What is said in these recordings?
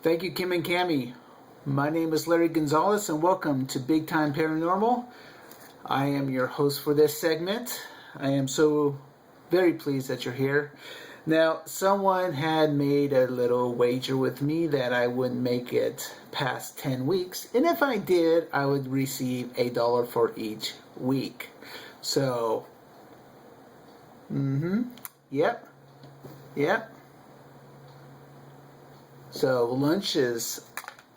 Thank you, Kim and Cami. My name is Larry Gonzalez, and welcome to Big Time Paranormal. I am your host for this segment. I am so very pleased that you're here. Now, someone had made a little wager with me that I wouldn't make it past 10 weeks, and if I did, I would receive $1 for each week. So, yep. So lunch is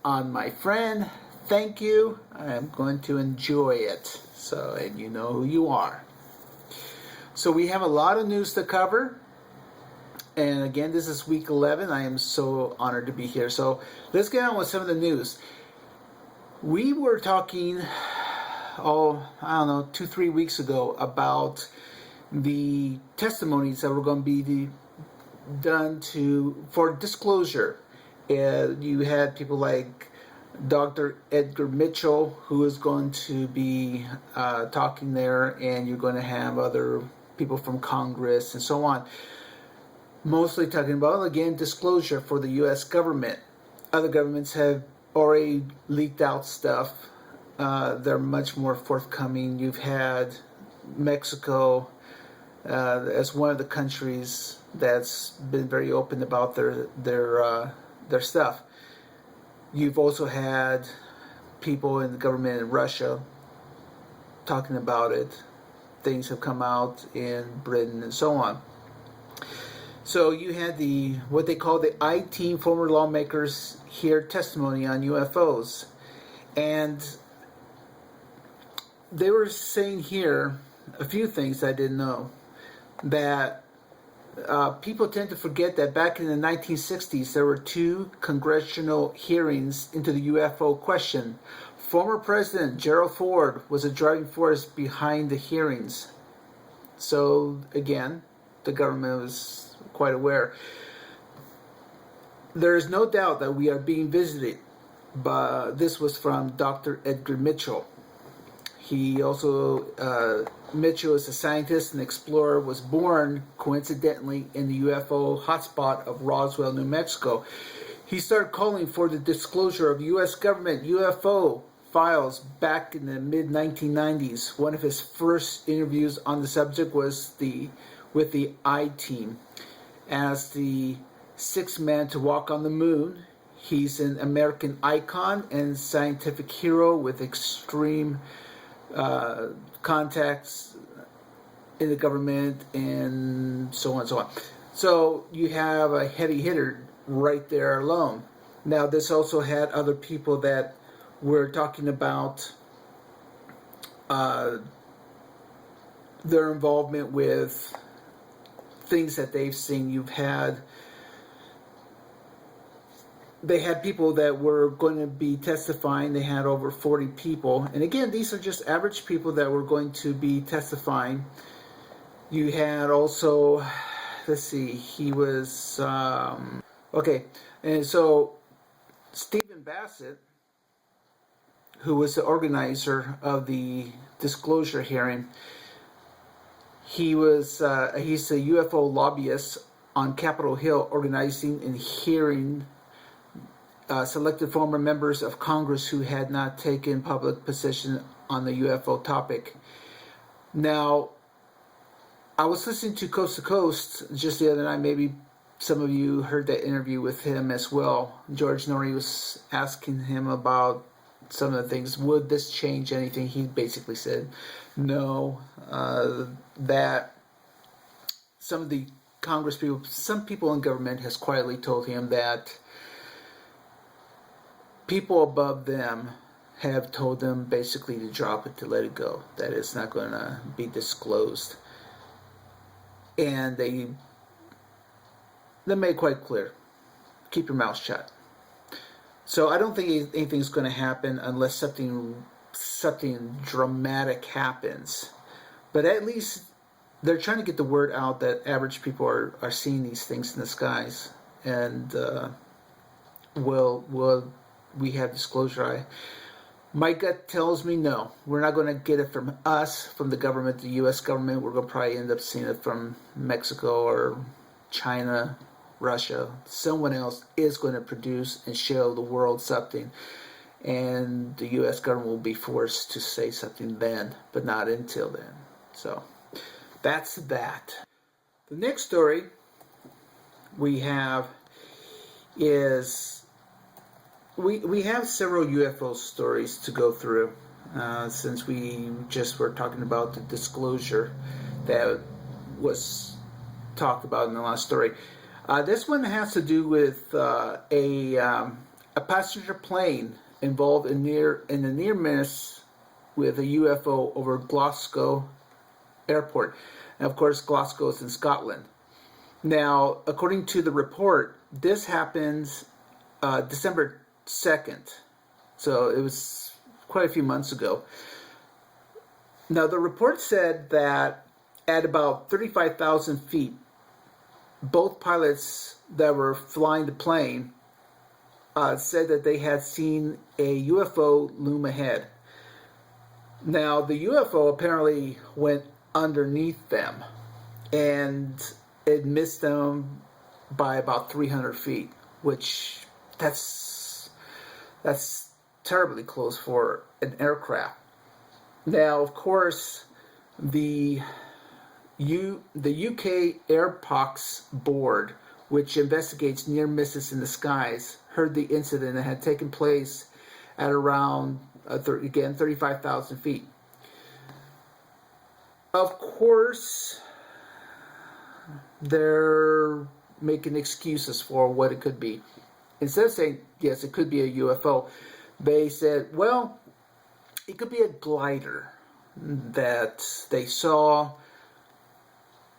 on my friend. Thank you. I am going to enjoy it. So, and you know who you are. So we have a lot of news to cover. And again, this is week 11. I am so honored to be here. So let's get on with some of the news. We were talking, I don't know, 2-3 weeks ago about the testimonies that were going to be done for disclosure. You had people like Dr. Edgar Mitchell, who is going to be talking there, and you're going to have other people from Congress and so on. Mostly talking about, again, disclosure for the U.S. government. Other governments have already leaked out stuff. They're much more forthcoming. You've had Mexico as one of the countries that's been very open about their stuff. You've also had people in the government in Russia talking about it. Things have come out in Britain and so on. So you had what they call the I-Team former lawmakers hear testimony on UFOs. And they were saying here a few things I didn't know. That people tend to forget that back in the 1960s, there were 2 congressional hearings into the UFO question. Former President Gerald Ford was a driving force behind the hearings. So, again, the government was quite aware. There is no doubt that we are being visited, but this was from Dr. Edgar Mitchell. He also, Mitchell is a scientist and explorer, was born coincidentally in the UFO hotspot of Roswell, New Mexico. He started calling for the disclosure of U.S. government UFO files back in the mid-1990s. One of his first interviews on the subject was with the I-Team. As the 6th man to walk on the moon, he's an American icon and scientific hero with extreme contacts in the government and so on and so on. So you have a heavy hitter right there alone. Now this also had other people that were talking about their involvement with things that they've seen. They had people that were going to be testifying. They had over 40 people. And again, these are just average people that were going to be testifying. You had also, let's see, he was, okay. And so Stephen Bassett, who was the organizer of the disclosure hearing, he's a UFO lobbyist on Capitol Hill, organizing and hearing selected former members of Congress who had not taken public position on the UFO topic. Now, I was listening to Coast just the other night. Maybe some of you heard that interview with him as well. George Norrie was asking him about some of the things. Would this change anything? He basically said no. That some of the Congress people, some people in government has quietly told him that people above them have told them basically to drop it, to let it go, that it's not going to be disclosed. And they made it quite clear, keep your mouth shut. So I don't think anything's going to happen unless something dramatic happens. But at least they're trying to get the word out that average people are seeing these things in the skies. And will we have disclosure? My gut tells me no. We're not going to get it from us, from the government, the U.S. government. We're going to probably end up seeing it from Mexico or China Russia, someone else is going to produce and show the world something. And the U.S. government will be forced to say something then, but not until then. So that's that. The next story we have is we have several UFO stories to go through since we just were talking about the disclosure that was talked about in the last story. This one has to do with a passenger plane involved in a near miss with a UFO over Glasgow Airport. And of course, Glasgow is in Scotland. Now, according to the report, this happened December 2nd. So it was quite a few months ago. Now, the report said that at about 35,000 feet, both pilots that were flying the plane said that they had seen a UFO loom ahead. Now, the UFO apparently went underneath them, and it missed them by about 300 feet, which that's terribly close for an aircraft. Now, of course, the UK Airpox Board, which investigates near misses in the skies, heard the incident that had taken place at around, 35,000 feet. Of course, they're making excuses for what it could be. Instead of saying, yes, it could be a UFO, they said, well, it could be a glider that they saw.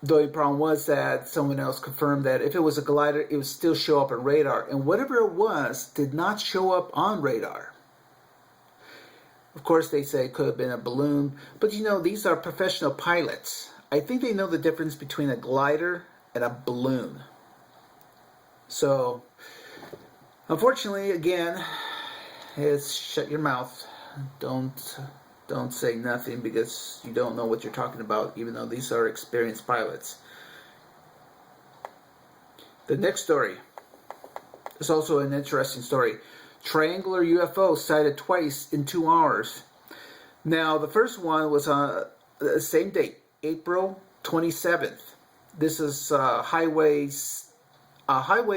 The only problem was that someone else confirmed that if it was a glider, it would still show up on radar. And whatever it was did not show up on radar. Of course, they say it could have been a balloon. But these are professional pilots. I think they know the difference between a glider and a balloon. So, unfortunately, again, it's shut your mouth. Don't say nothing because you don't know what you're talking about, even though these are experienced pilots. The next story is also an interesting story. Triangular UFO sighted twice in 2 hours. Now, the first one was on the same date, April 27th. This is a highway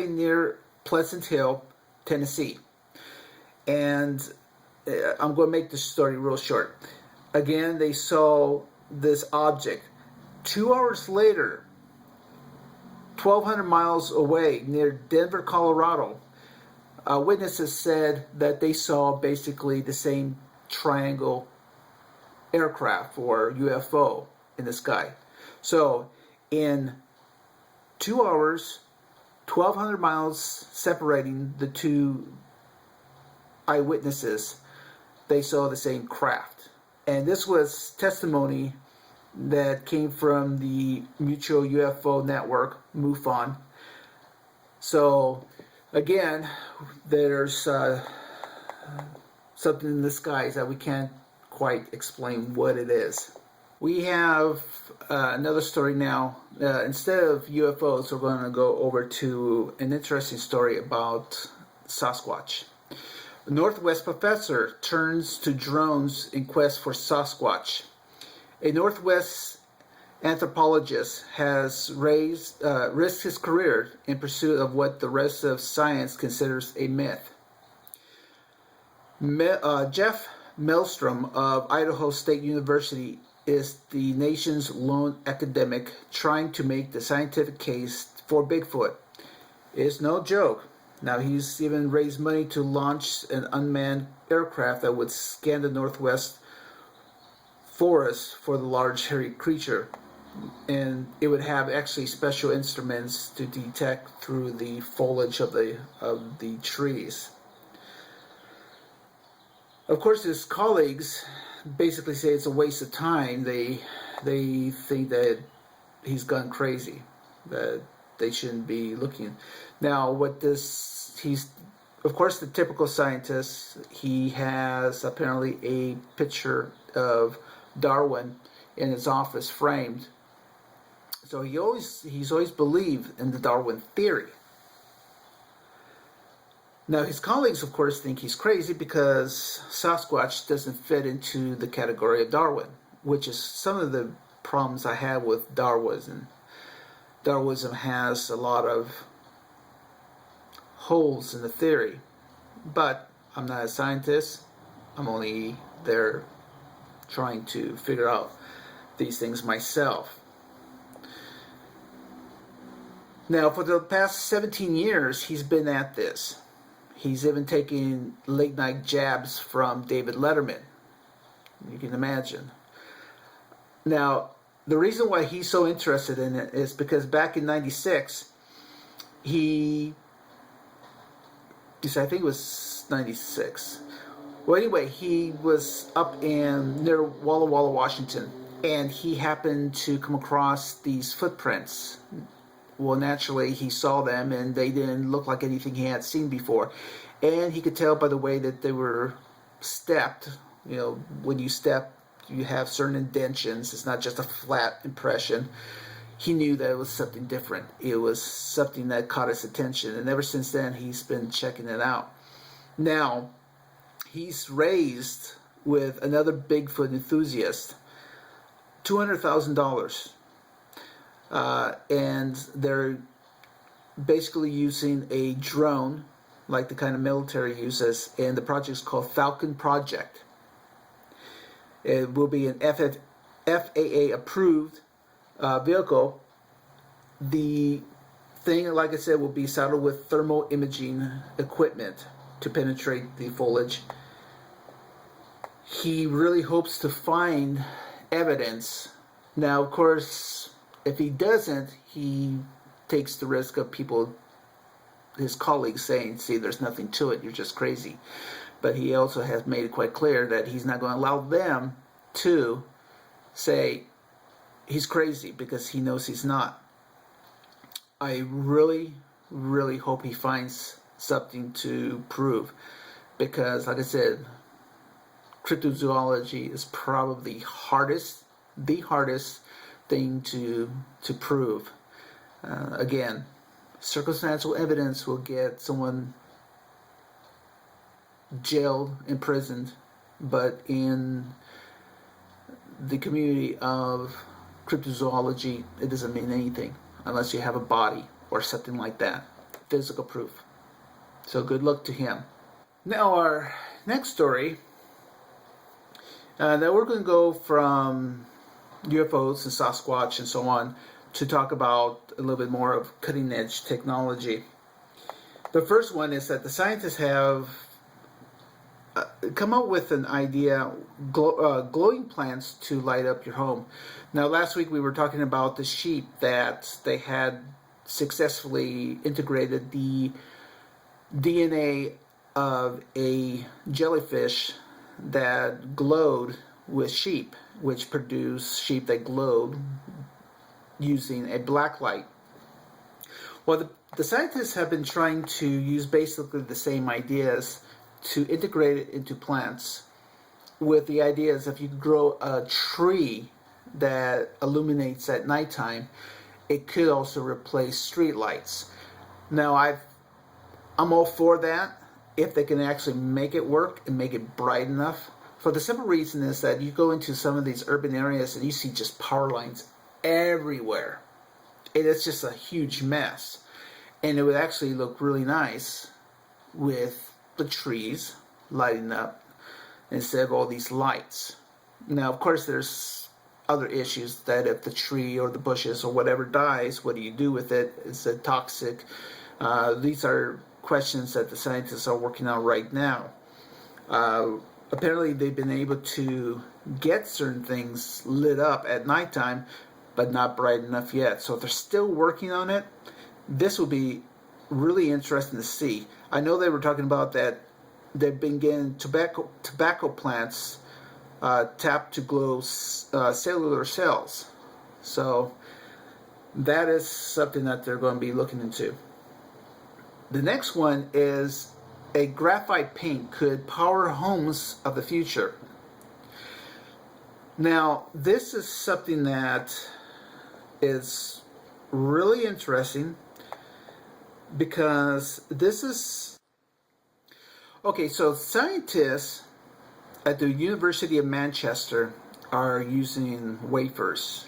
near Pleasant Hill, Tennessee. And I'm going to make this story real short. Again, they saw this object. 2 hours later, 1,200 miles away near Denver, Colorado, witnesses said that they saw basically the same triangle aircraft or UFO in the sky. So, in 2 hours, 1,200 miles separating the two eyewitnesses, they saw the same craft. And this was testimony that came from the Mutual UFO Network, MUFON. So, again, there's something in the skies that we can't quite explain what it is. We have another story now. Instead of UFOs, we're going to go over to an interesting story about Sasquatch. A Northwest professor turns to drones in quest for Sasquatch. A Northwest anthropologist has risked his career in pursuit of what the rest of science considers a myth. Jeff Maelstrom of Idaho State University is the nation's lone academic trying to make the scientific case for Bigfoot. It's no joke. Now, he's even raised money to launch an unmanned aircraft that would scan the Northwest forest for the large hairy creature. And it would have actually special instruments to detect through the foliage of the trees. Of course, his colleagues basically say it's a waste of time. They think that he's gone crazy, that they shouldn't be looking. Now, he's, of course, the typical scientist. He has apparently a picture of Darwin in his office framed. So he's always believed in the Darwin theory. Now, his colleagues, of course, think he's crazy because Sasquatch doesn't fit into the category of Darwin, which is some of the problems I have with Darwinism. Darwinism has a lot of holes in the theory, but I'm not a scientist. I'm only there trying to figure out these things myself. Now, for the past 17 years, he's been at this. He's even taking late night jabs from David Letterman. You can imagine. Now, the reason why he's so interested in it is because back in '96, I think it was '96. Well, anyway, he was up in near Walla Walla, Washington, and he happened to come across these footprints. Well, naturally, he saw them, and they didn't look like anything he had seen before. And he could tell by the way that they were stepped. You know, when you step, you have certain indentions. It's not just a flat impression. He knew that it was something different. It was something that caught his attention. And ever since then, he's been checking it out. Now, he's raised with another Bigfoot enthusiast $200,000. And they're basically using a drone like the kind of military uses, and the project is called Falcon Project. It will be an FAA approved vehicle. The thing, like I said, will be saddled with thermal imaging equipment to penetrate the foliage. He really hopes to find evidence. Now, of course, if he doesn't, he takes the risk of people, his colleagues, saying, see, there's nothing to it, you're just crazy. But he also has made it quite clear that he's not going to allow them to say he's crazy, because he knows he's not. I really, really hope he finds something to prove, because, like I said, cryptozoology is probably the hardest thing to prove. Again, circumstantial evidence will get someone jailed, imprisoned, but in the community of cryptozoology, it doesn't mean anything unless you have a body or something like that, physical proof. So good luck to him. Now, our next story, that we're going to go from UFOs and Sasquatch and so on to talk about a little bit more of cutting edge technology. The first one is that the scientists have come up with an idea, glowing plants to light up your home. Now, last week we were talking about the sheep that they had successfully integrated the DNA of a jellyfish that glowed with sheep, which produced sheep that glowed using a black light. Well, the scientists have been trying to use basically the same ideas to integrate it into plants, with the ideas if you grow a tree that illuminates at nighttime, it could also replace street lights. Now, I'm all for that if they can actually make it work and make it bright enough. For the simple reason is that you go into some of these urban areas and you see just power lines everywhere. And it's just a huge mess. And it would actually look really nice with the trees lighting up instead of all these lights. Now, of course, there's other issues that if the tree or the bushes or whatever dies, what do you do with it? Is it toxic? These are questions that the scientists are working on right now. Apparently, they've been able to get certain things lit up at nighttime, but not bright enough yet. So if they're still working on it, this will be really interesting to see. I know they were talking about that they've been getting tobacco plants tapped to glow cellular cells. So that is something that they're going to be looking into. The next one is a graphite paint could power homes of the future. Now, this is something that is really interesting, because this is Okay, so scientists at the University of Manchester are using wafers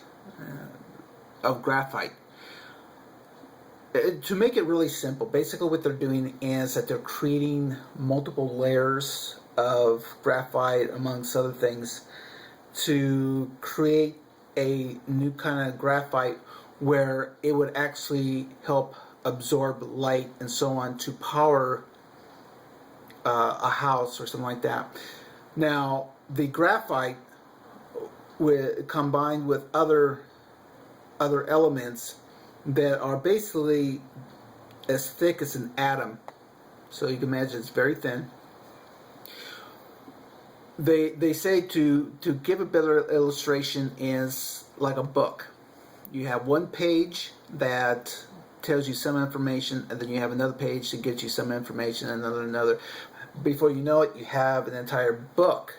of graphite. To make it really simple, basically what they're doing is that they're creating multiple layers of graphite, amongst other things, to create a new kind of graphite where it would actually help absorb light and so on to power a house or something like that. Now, the graphite, combined with other elements that are basically as thick as an atom, so you can imagine it's very thin. They say to give a better illustration is like a book. You have one page that tells you some information, and then you have another page that gives you some information, and another. Before you know it, you have an entire book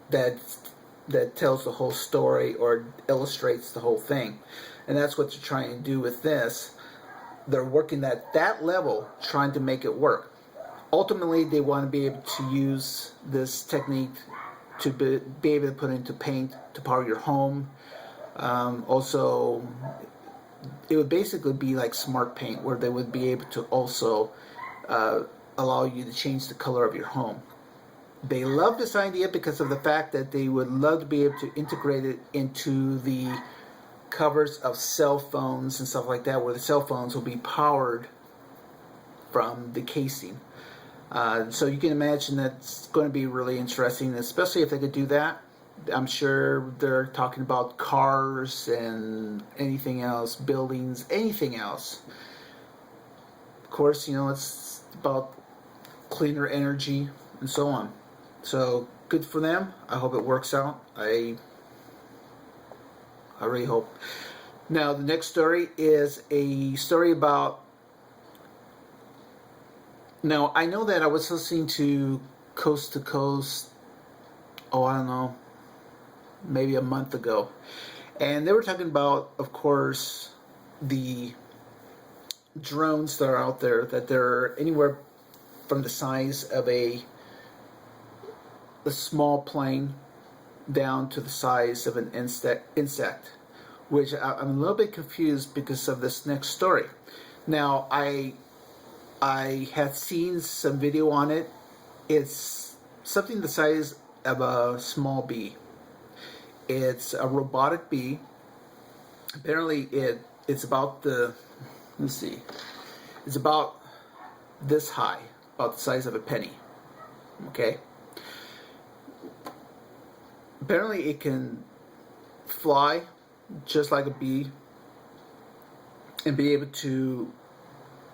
that tells the whole story or illustrates the whole thing. And that's what they're trying to do with this. They're working at that level, trying to make it work. Ultimately, they want to be able to use this technique to be able to put into paint to power your home. Also, it would basically be like smart paint, where they would be able to also allow you to change the color of your home. They love this idea because of the fact that they would love to be able to integrate it into the covers of cell phones and stuff like that, where the cell phones will be powered from the casing. So you can imagine that's going to be really interesting, especially if they could do that. I'm sure they're talking about cars and anything else, buildings, anything else. Of course, it's about cleaner energy and so on. So good for them. I hope it works out. I really hope. Now, the next story is a story about. Now, I know that I was listening to Coast to Coast, I don't know, maybe a month ago. And they were talking about, of course, the drones that are out there, that they're anywhere from the size of a small plane down to the size of an insect, which I'm a little bit confused because of this next story. Now, I had seen some video on it. It's something the size of a small bee. It's a robotic bee. Apparently, it's about it's about this high, about the size of a penny. Okay. Apparently, it can fly just like a bee and be able to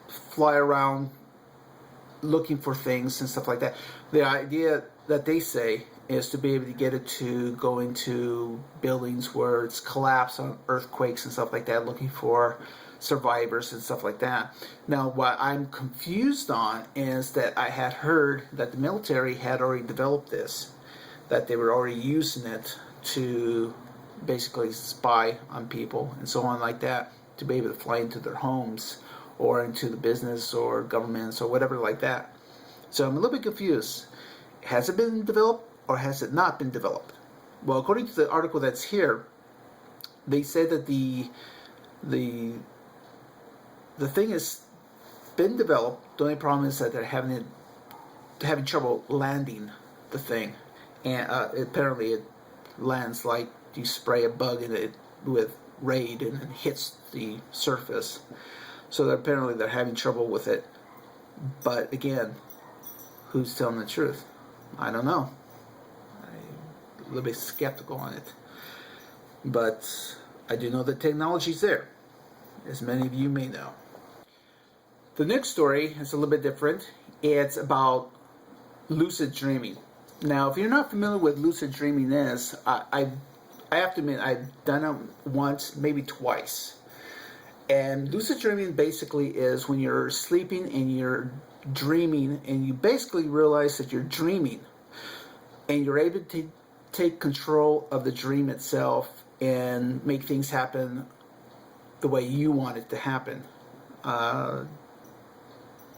fly around looking for things and stuff like that. The idea that they say is to be able to get it to go into buildings where it's collapsed on earthquakes and stuff like that, looking for survivors and stuff like that. Now, what I'm confused on is that I had heard that the military had already developed this, that they were already using it to basically spy on people and so on like that, to be able to fly into their homes or into the business or governments or whatever like that. So I'm a little bit confused. Has it been developed or has it not been developed? Well, according to the article that's here, they said that the thing has been developed. The only problem is that they're having trouble landing the thing, and apparently it lands like you spray a bug in it with Raid and it hits the surface. So apparently they're having trouble with it. But again, who's telling the truth? I don't know. I'm a little bit skeptical on it. But I do know that technology's there, as many of you may know. The next story is a little bit different. It's about lucid dreaming. Now, if you're not familiar with lucid dreaming is, I have to admit, I've done it once, maybe twice. And lucid dreaming basically is when you're sleeping and you're dreaming and you basically realize that you're dreaming and you're able to take control of the dream itself and make things happen the way you want it to happen.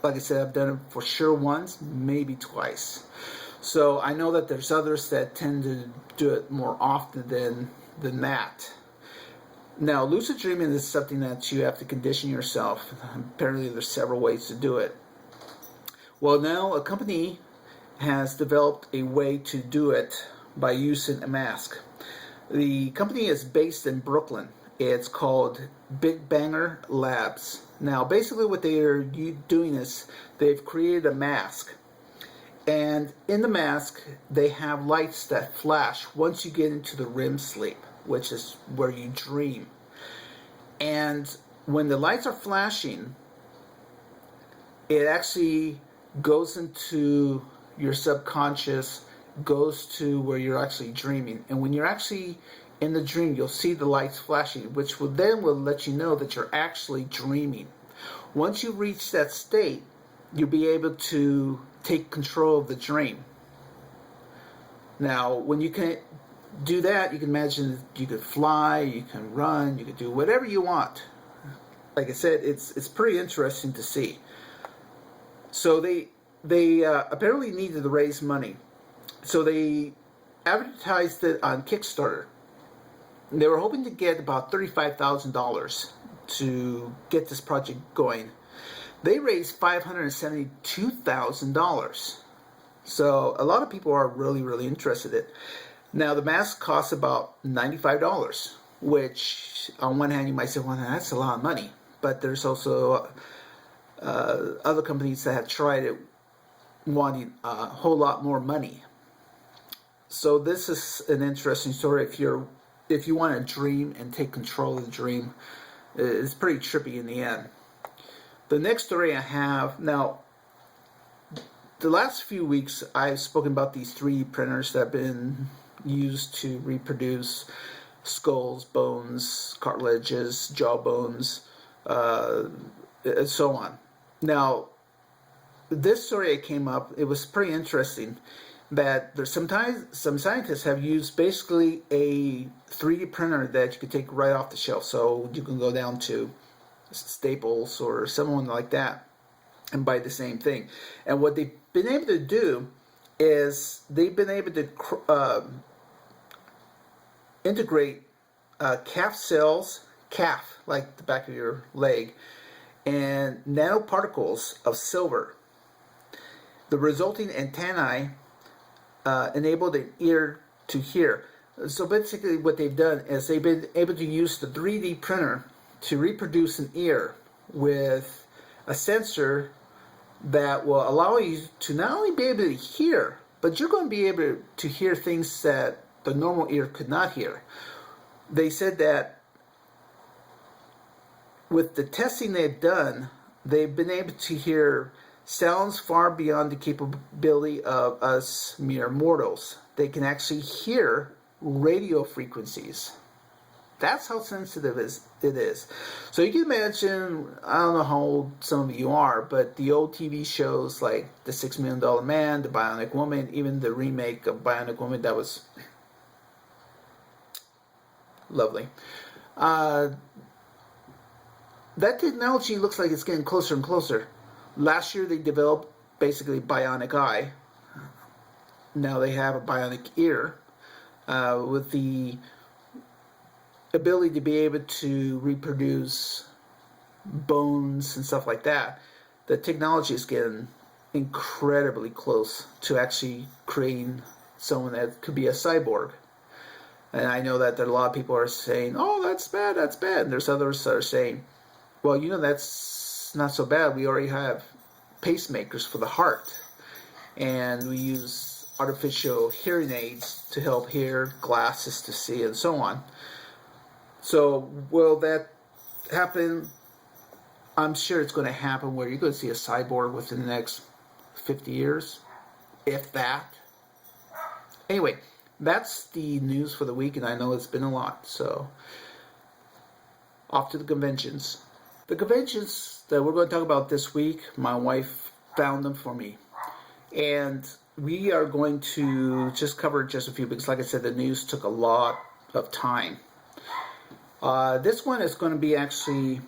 Like I said, I've done it for sure once, maybe twice. So I know that there's others that tend to do it more often than that. Now, lucid dreaming is something that you have to condition yourself. Apparently, there's several ways to do it. Well, now a company has developed a way to do it by using a mask. The company is based in Brooklyn. It's called Big Banger Labs. Now, basically what they are doing is they've created a mask. And in the mask, they have lights that flash once you get into the REM sleep, which is where you dream. And when the lights are flashing, it actually goes into your subconscious, goes to where you're actually dreaming. And when you're actually in the dream, you'll see the lights flashing, which will let you know that you're actually dreaming. Once you reach that state, you'll be able to take control of the dream. Now, when you can do that, you can imagine you could fly, you can run, you could do whatever you want. Like I said, it's pretty interesting to see. So they apparently needed to raise money. So they advertised it on Kickstarter. They were hoping to get about $35,000 to get this project going. They raised $572,000. So a lot of people are really, really interested in it. Now, the mask costs about $95, which on one hand you might say, well, that's a lot of money. But there's also other companies that have tried it wanting a whole lot more money. So this is an interesting story. If you want to dream and take control of the dream, it's pretty trippy in the end. The next story I have, now, the last few weeks I've spoken about these 3D printers that have been used to reproduce skulls, bones, cartilages, jaw bones, and so on. Now, this story came up, it was pretty interesting, that there's some scientists have used basically a 3D printer that you could take right off the shelf. So you can go down to Staples or someone like that and buy the same thing. And what they've been able to do is they've been able to integrate calf cells, calf, like the back of your leg, and nanoparticles of silver. The resulting antennae enable the ear to hear. So basically what they've done is they've been able to use the 3D printer to reproduce an ear with a sensor that will allow you to not only be able to hear, but you're going to be able to hear things that the normal ear could not hear. They said that with the testing they've done, they've been able to hear sounds far beyond the capability of us mere mortals. They can actually hear radio frequencies. That's how sensitive it is. So you can imagine, I don't know how old some of you are, but the old TV shows like The $6 Million Man, The Bionic Woman, even the remake of Bionic Woman, that was lovely. That technology looks like it's getting closer and closer. Last year they developed basically bionic eye. Now they have a bionic ear with the ability to be able to reproduce bones and stuff like that. The technology is getting incredibly close to actually creating someone that could be a cyborg. And I know that there are a lot of people are saying, oh, that's bad, that's bad. And there's others that are saying, well, you know, that's not so bad. We already have pacemakers for the heart. And we use artificial hearing aids to help hear, glasses to see, and so on. So will that happen? I'm sure it's going to happen where you're going to see a cyborg within the next 50 years, if that. Anyway, that's the news for the week, and I know it's been a lot. So off to the conventions. The conventions that we're going to talk about this week, my wife found them for me. And we are going to just cover just a few because, like I said, the news took a lot of time. This one is going to be actually,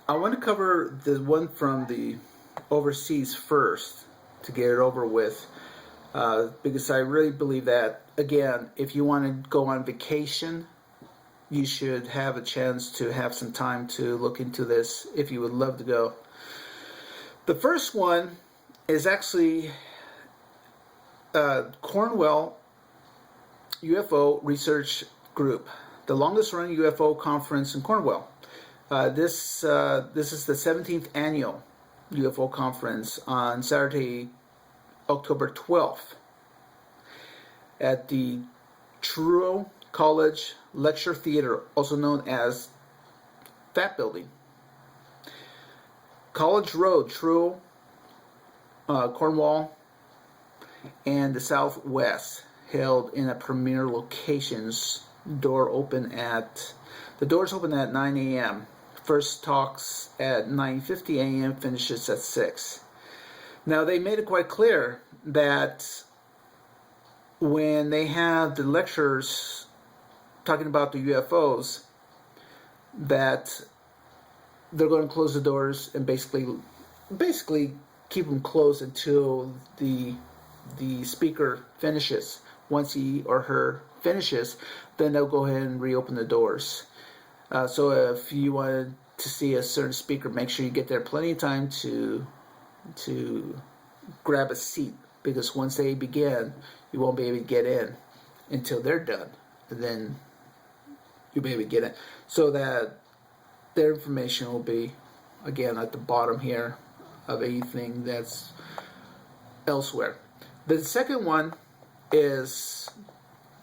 I want to cover the one from the overseas first to get it over with. Because I really believe that, again, if you want to go on vacation, you should have a chance to have some time to look into this if you would love to go. The first one is actually Cornwall UFO Research Group, the longest running UFO conference in Cornwall. This is the 17th annual UFO conference on Saturday, October 12th at the Truro College Lecture Theater, also known as that building. College Road, Truro, Cornwall, and the Southwest, held in a premier locations. The doors open at 9 a.m. First talks at 9:50 a.m. finishes at 6. Now they made it quite clear that when they have the lectures talking about the UFOs, that they're going to close the doors and basically keep them closed until the speaker finishes. Once he or her finishes, then they'll go ahead and reopen the doors. So if you wanted to see a certain speaker, make sure you get there plenty of time to grab a seat, because once they begin, you won't be able to get in until they're done, and then you'll be able to get in. So that their information will be, again, at the bottom here of anything that's elsewhere. The second one is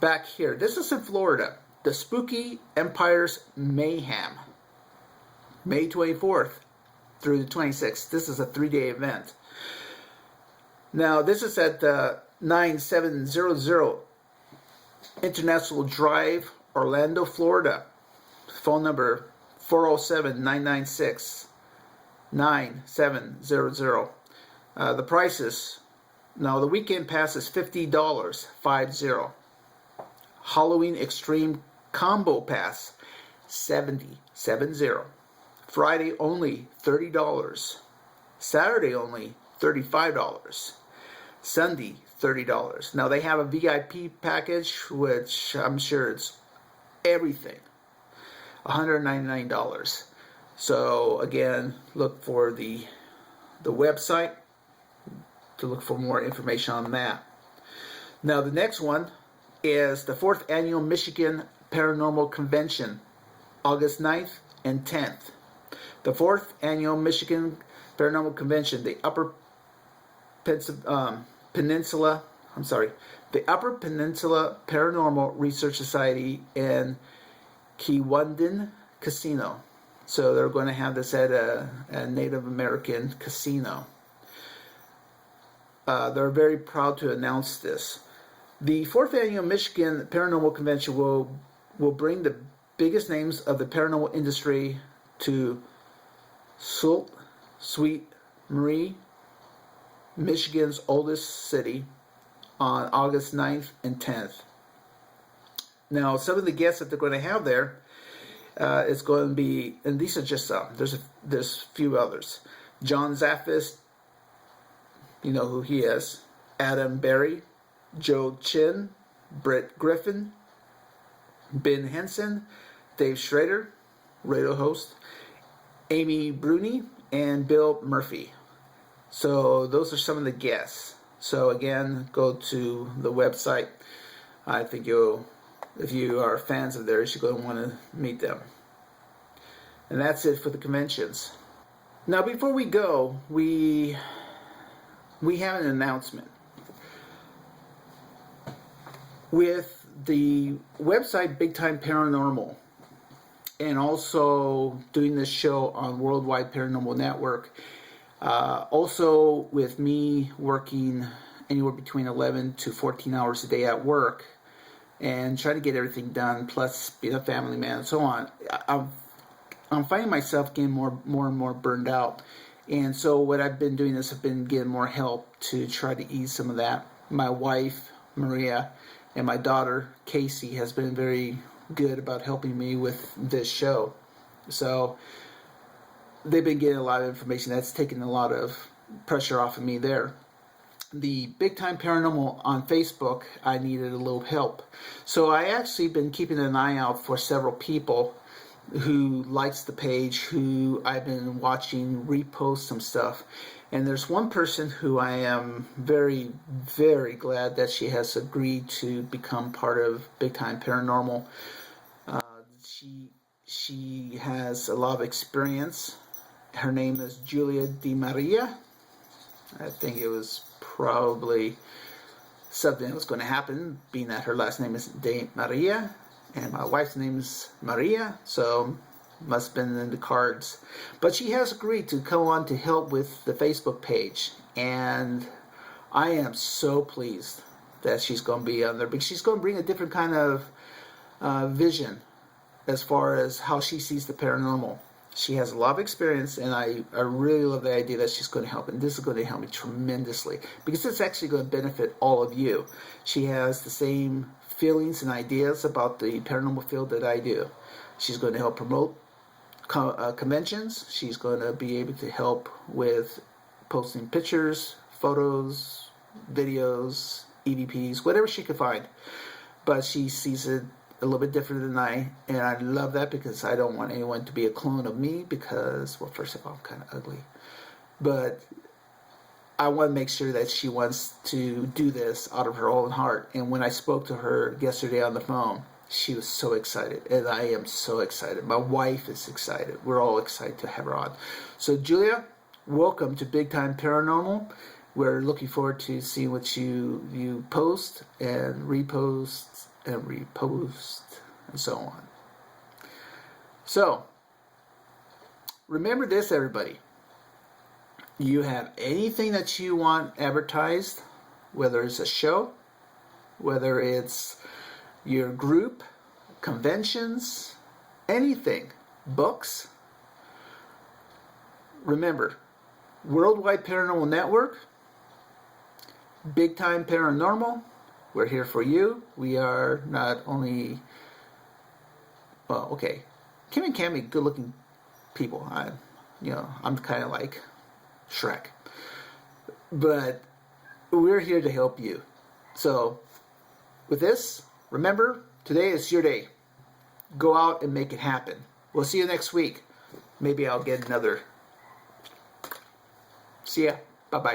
back here. This is in Florida. The Spooky Empire's Mayhem, May 24th through the 26th. This is a 3-day event. Now, this is at 9700 International Drive, Orlando, Florida. Phone number 407-996-9700. The prices. Now, the weekend pass is $50, 50. Halloween Extreme Combo Pass, $70. Friday only, $30. Saturday only, $35. Sunday, $30. Now, they have a VIP package, which I'm sure it's everything, $199. So, again, look for the website to look for more information on that. Now, the next one is the 4th Annual Michigan Paranormal Convention, August 9th and 10th. The 4th Annual Michigan Paranormal Convention, the Upper Peninsula Paranormal Research Society in Kewandan Casino. So they're going to have this at a Native American casino. They're very proud to announce this. The 4th Annual Michigan Paranormal Convention will bring the biggest names of the paranormal industry to Sault Ste. Marie, Michigan's oldest city, on August 9th and 10th. Now, some of the guests that they're going to have there is going to be, and these are just some, there's a few others. John Zaffis, you know who he is, Adam Berry, Joe Chin, Brett Griffin, Ben Henson, Dave Schrader, radio host, Amy Bruni, and Bill Murphy. So those are some of the guests. So again, go to the website. I think if you are fans of theirs, you're going to want to meet them. And that's it for the conventions. Now, before we go, we have an announcement. With the website Big Time Paranormal, and also doing this show on Worldwide Paranormal Network, also with me working anywhere between 11 to 14 hours a day at work and trying to get everything done, plus being a family man and so on, I'm finding myself getting more and more burned out. And so what I've been doing is I've been getting more help to try to ease some of that. My wife, Maria, and my daughter, Casey, has been very good about helping me with this show. So they've been getting a lot of information. That's taken a lot of pressure off of me there. The Big Time Paranormal on Facebook, I needed a little help. So I actually been keeping an eye out for several people who likes the page, who I've been watching repost some stuff. And there's one person who I am very, very glad that she has agreed to become part of Big Time Paranormal. She has a lot of experience. Her name is Julia Di Maria. I think it was probably something that was going to happen, being that her last name is De Maria, and my wife's name is Maria, so must have been in the cards. But she has agreed to come on to help with the Facebook page, and I am so pleased that she's going to be on there, because she's going to bring a different kind of vision as far as how she sees the paranormal. She has a lot of experience, and I really love the idea that she's going to help. And this is going to help me tremendously, because it's actually going to benefit all of you. She has the same feelings and ideas about the paranormal field that I do. She's going to help promote conventions. She's going to be able to help with posting pictures, photos, videos, EVPs, whatever she can find. But she sees it a little bit different than I, and I love that, because I don't want anyone to be a clone of me, because, well, first of all, I'm kind of ugly, but I want to make sure that she wants to do this out of her own heart. And when I spoke to her yesterday on the phone, she was so excited, and I am so excited. My wife is excited. We're all excited to have her on. So Julia, welcome to Big Time Paranormal. We're looking forward to seeing what you post and repost and repost and so on. So remember this, everybody. You have anything that you want advertised, whether it's a show, whether it's your group, conventions, anything, books. Remember, Worldwide Paranormal Network, Big Time Paranormal, we're here for you. We are not only, well, okay, Kim and Cammy, good-looking people. I'm kind of like Shrek, but we're here to help you. So, with this, remember, today is your day. Go out and make it happen. We'll see you next week. Maybe I'll get another. See ya. Bye-bye.